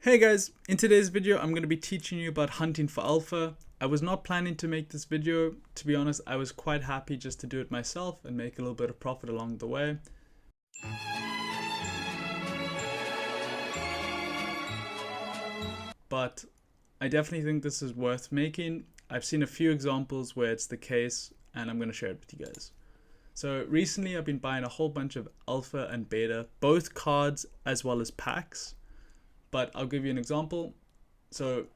Hey guys, in today's video I'm going to be teaching you about hunting for alpha. I was not planning to make this video, to be honest. I was quite happy just to do it myself and make a little bit of profit along the way. But I definitely think this is worth making. I've seen a few examples where it's the case and I'm going to share it with you guys. So recently I've been buying a whole bunch of alpha and beta, both cards as well as packs. But I'll give you an example. So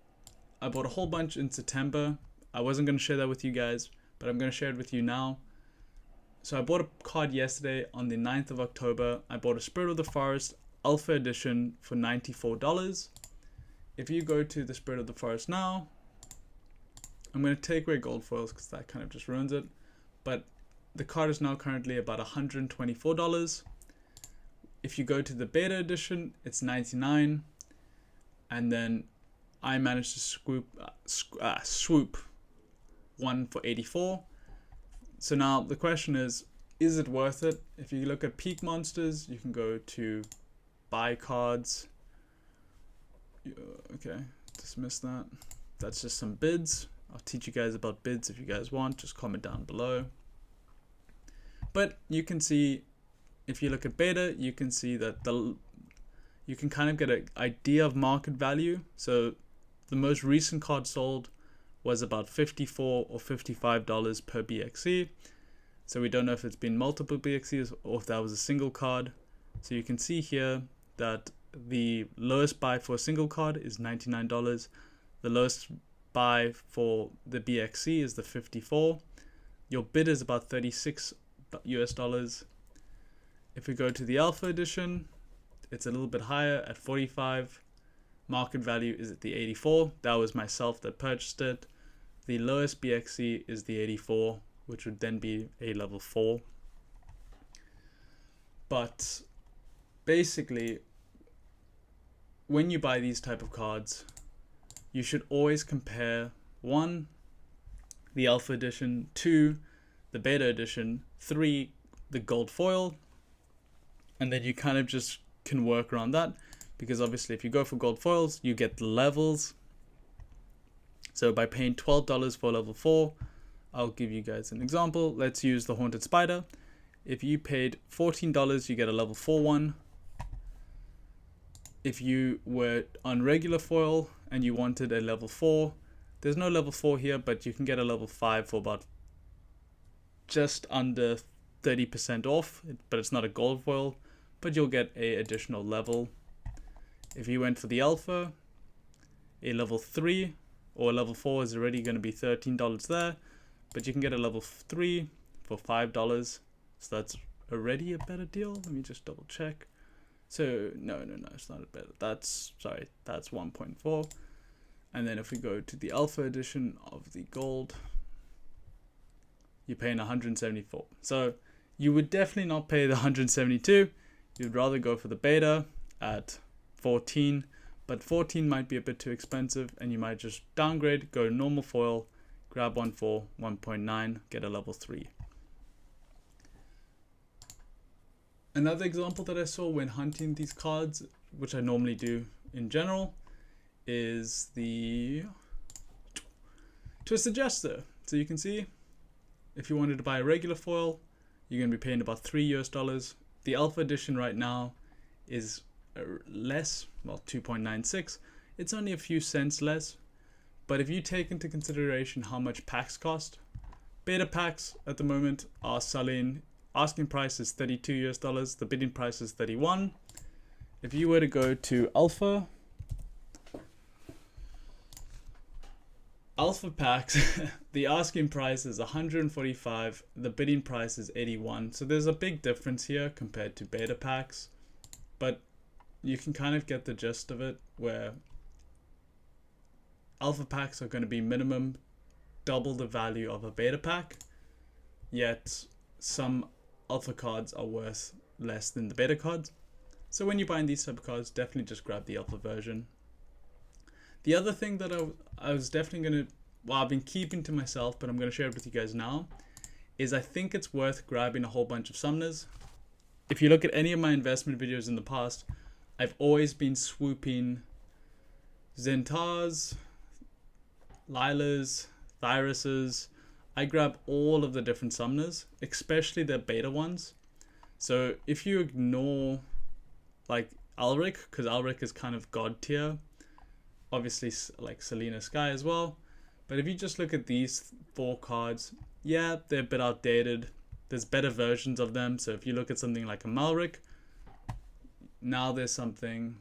I bought a whole bunch in September. I wasn't going to share that with you guys, but I'm going to share it with you now. So I bought a card yesterday on the 9th of October. I bought a Spirit of the Forest Alpha Edition for $94. If you go to the Spirit of the Forest now, I'm going to take away gold foils because that kind of just ruins it. But the card is now currently about $124. If you go to the Beta Edition, it's $99. And then I managed to swoop one for $84. So now the question is it worth it? If you look at peak monsters, you can go to buy cards. Okay, dismiss that. That's just some bids. I'll teach you guys about bids if you guys want. Just comment down below. But you can see, if you look at beta, you can see that you can kind of get an idea of market value. So the most recent card sold was about $54 or $55 per BXC. So we don't know if it's been multiple BXCs or if that was a single card. So you can see here that the lowest buy for a single card is $99. The lowest buy for the BXC is the 54. Your bid is about $36 US. If we go to the Alpha Edition, it's a little bit higher at 45. Market value is at the 84. That was myself that purchased it. The lowest BXC is the 84, which would then be a level 4. But basically, when you buy these type of cards, you should always compare 1, the Alpha Edition, 2, the Beta Edition, 3, the gold foil, and then you kind of just can work around that, because obviously if you go for gold foils, you get the levels. So by paying $12 for level 4, I'll give you guys an example. Let's use the Haunted Spider. If you paid $14, you get a level 4 one. If you were on regular foil and you wanted a level 4, there's no level 4 here, but you can get a level 5 for about just under 30% off, but it's not a gold foil, but you'll get a additional level. If you went for the alpha, a level 3 or level 4 is already going to be $13 there, but you can get a level 3 for $5. So that's already a better deal. Let me just double check. So no, it's not a better. That's 1.4. And then if we go to the alpha edition of the gold, you're paying $174. So you would definitely not pay the $172. You'd rather go for the beta at 14, but 14 might be a bit too expensive and you might just downgrade, go normal foil, grab one for 1.9, get a level 3. Another example that I saw when hunting these cards, which I normally do in general, is the Twisted Jester. So you can see, if you wanted to buy a regular foil, you're going to be paying about $3 US. The Alpha Edition right now is less, well, 2.96. It's only a few cents less. But if you take into consideration how much packs cost, beta packs at the moment are selling, asking price is $32 US, the bidding price is 31. If you were to go to Alpha packs, the asking price is 145, the bidding price is 81. So there's a big difference here compared to beta packs, but you can kind of get the gist of it, where alpha packs are going to be minimum double the value of a beta pack, yet some alpha cards are worth less than the beta cards. So when you're buying these type of cards, definitely just grab the alpha version. The other thing that I was definitely going to, well, I've been keeping to myself, but I'm going to share it with you guys now, is I think it's worth grabbing a whole bunch of summoners. If you look at any of my investment videos in the past, I've always been swooping Zentars, Lilas, Thyruses. I grab all of the different summoners, especially the beta ones. So if you ignore like Alric, because Alric is kind of god tier, obviously like Selena Sky as well. But if you just look at these 4 cards, yeah, they're a bit outdated. There's better versions of them. So if you look at something like a Malric, now there's something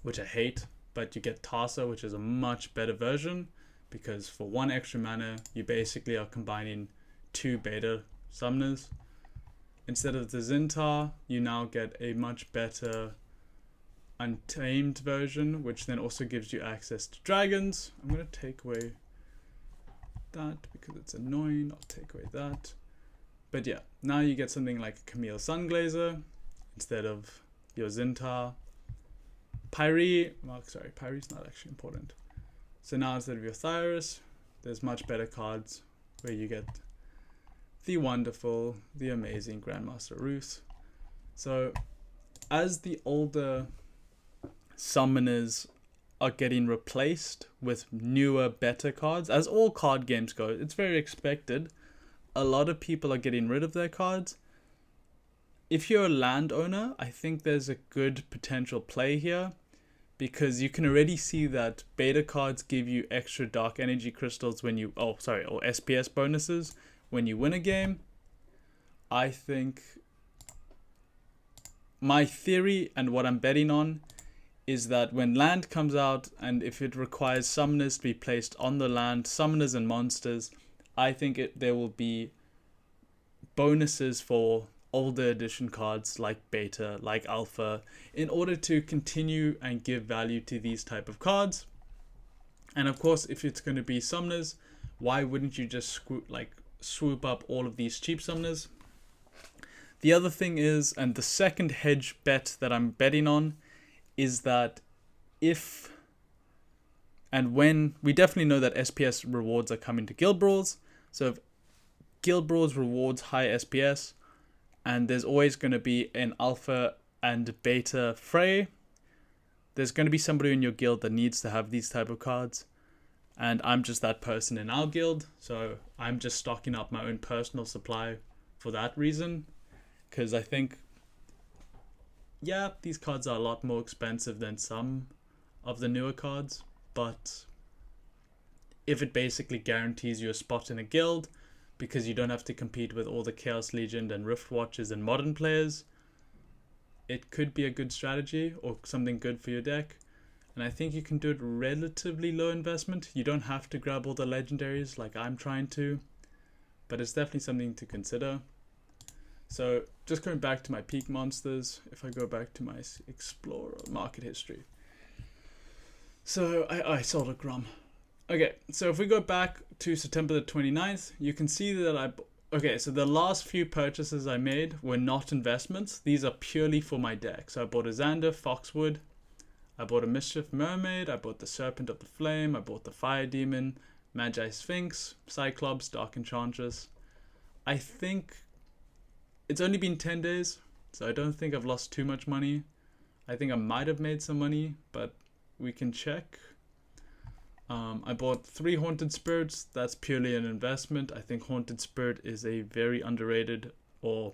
which I hate, but you get Tarsa, which is a much better version, because for 1 extra mana, you basically are combining 2 beta summoners. Instead of the Zintar, you now get a much better Untamed version, which then also gives you access to dragons. I'm going to take away that because it's annoying. I'll take away that. But yeah, now you get something like a Camille Sunglazer instead of your Zintar. Pyre, well, sorry, Pyre's not actually important. So now instead of your Thyrus, there's much better cards where you get the wonderful, the amazing Grandmaster Ruth. So as the older summoners are getting replaced with newer, better cards, as all card games go, it's very expected. A lot of people are getting rid of their cards. If you're a landowner, I think there's a good potential play here, because you can already see that beta cards give you extra dark energy crystals when you, or SPS bonuses when you win a game. I think my theory and what I'm betting on is that when land comes out, and if it requires summoners to be placed on the land, summoners and monsters, I think there will be bonuses for older edition cards like beta, like alpha, in order to continue and give value to these type of cards. And of course, if it's going to be summoners, why wouldn't you just swoop up all of these cheap summoners? The other thing is, and the second hedge bet that I'm betting on, is that if and when, we definitely know that SPS rewards are coming to Guild Brawls. So if Guild Brawls rewards high SPS, and there's always going to be an alpha and beta fray, there's going to be somebody in your guild that needs to have these type of cards. And I'm just that person in our guild, so I'm just stocking up my own personal supply for that reason. Because I think, yeah, these cards are a lot more expensive than some of the newer cards, but if it basically guarantees you a spot in a guild, because you don't have to compete with all the Chaos Legion and Rift Watchers and modern players, it could be a good strategy or something good for your deck. And I think you can do it relatively low investment. You don't have to grab all the legendaries like I'm trying to, but it's definitely something to consider. So just going back to my peak monsters, if I go back to my Explorer market history. So I sold a Grum. Okay, so if we go back to September the 29th, you can see that so the last few purchases I made were not investments. These are purely for my deck. So I bought a Xander Foxwood, I bought a Mischief Mermaid, I bought the Serpent of the Flame, I bought the Fire Demon, Magi Sphinx, Cyclops, Dark Enchantress. I think it's only been 10 days, so I don't think I've lost too much money. I think I might have made some money, but we can check. I bought 3 Haunted Spirits. That's purely an investment. I think Haunted Spirit is a very underrated, or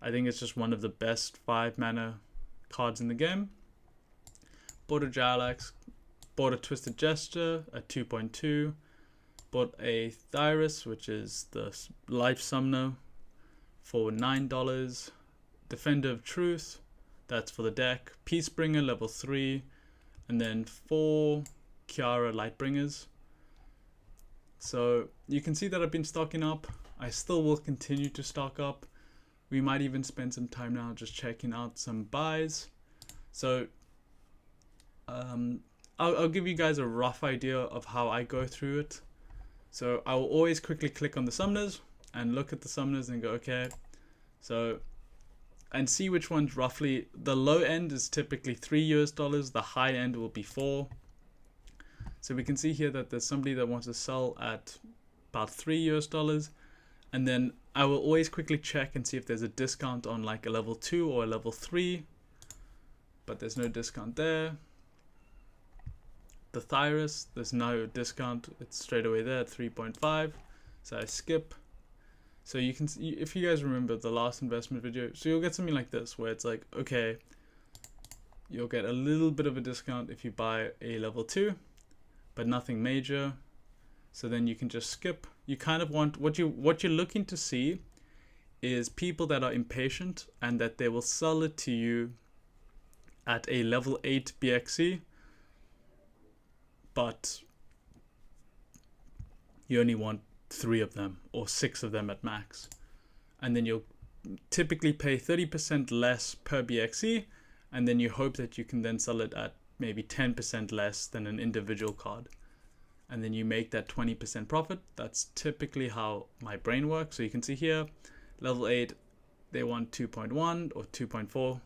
I think it's just one of the best 5 mana cards in the game. Bought a Jarlax, bought a Twisted Gesture at 2.2, bought a Thyrus, which is the Life Summoner, for $9. Defender of Truth, that's for the deck. Peacebringer level 3, and then 4 Kiara Lightbringers. So you can see that I've been stocking up. I still will continue to stock up. We might even spend some time now just checking out some buys. So I'll give you guys a rough idea of how I go through it. So I will always quickly click on the summoners and look at the summoners and go, okay, so, and see which ones roughly. The low end is typically $3, the high end will be 4. So we can see here that there's somebody that wants to sell at about $3, and then I will always quickly check and see if there's a discount on like a level 2 or a level 3, but there's no discount there. the Thyrus. There's no discount. It's straight away there at 3.5. So I skip. So you can see, if you guys remember the last investment video, so you'll get something like this where it's like, okay, you'll get a little bit of a discount if you buy a level 2, but nothing major. So then you can just skip. You kind of want, what you're looking to see is people that are impatient and that they will sell it to you at a level 8 BXC, but you only want 3 of them or 6 of them at max. And then you'll typically pay 30% less per BXC, and then you hope that you can then sell it at maybe 10% less than an individual card. And then you make that 20% profit. That's typically how my brain works. So you can see here, level 8, they want 2.1 or 2.4.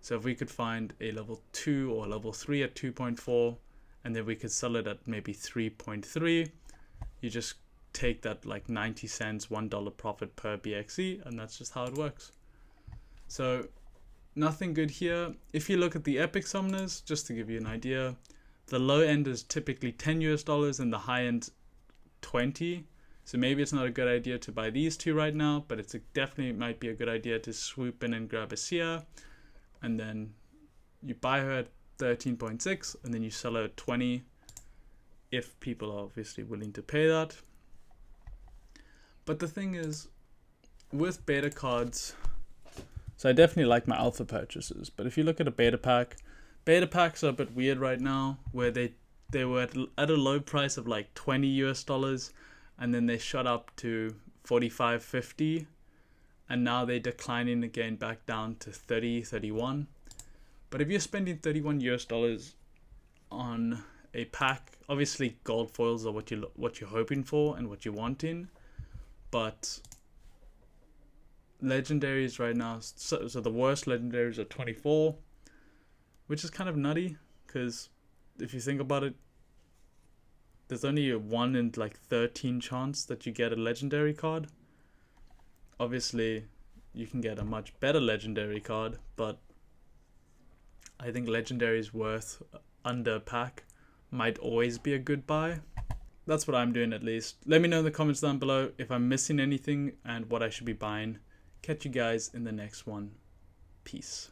So if we could find a level 2 or level 3 at 2.4, and then we could sell it at maybe 3.3, you just take that like 90 cents, $1 profit per BXC, and that's just how it works. So nothing good here. If you look at the epic summoners, just to give you an idea, the low end is typically $10 and the high end 20. So maybe it's not a good idea to buy these two right now, but it's definitely might be a good idea to swoop in and grab a Sia, and then you buy her at 13.6 and then you sell her at 20 if people are obviously willing to pay that. But the thing is, with beta cards, so I definitely like my alpha purchases, but if you look at a beta pack, beta packs are a bit weird right now, where they were at a low price of like $20 and then they shot up to 45, 50, and now they're declining again back down to 30, 31. But if you're spending $31 on a pack, obviously gold foils are what you're hoping for and what you're wanting, but legendaries right now, so the worst legendaries are 24, which is kind of nutty, because if you think about it, there's only a 1 in like 13 chance that you get a legendary card. Obviously you can get a much better legendary card, but I think legendaries worth under pack might always be a good buy. That's what I'm doing, at least. Let me know in the comments down below if I'm missing anything and what I should be buying. Catch you guys in the next one. Peace.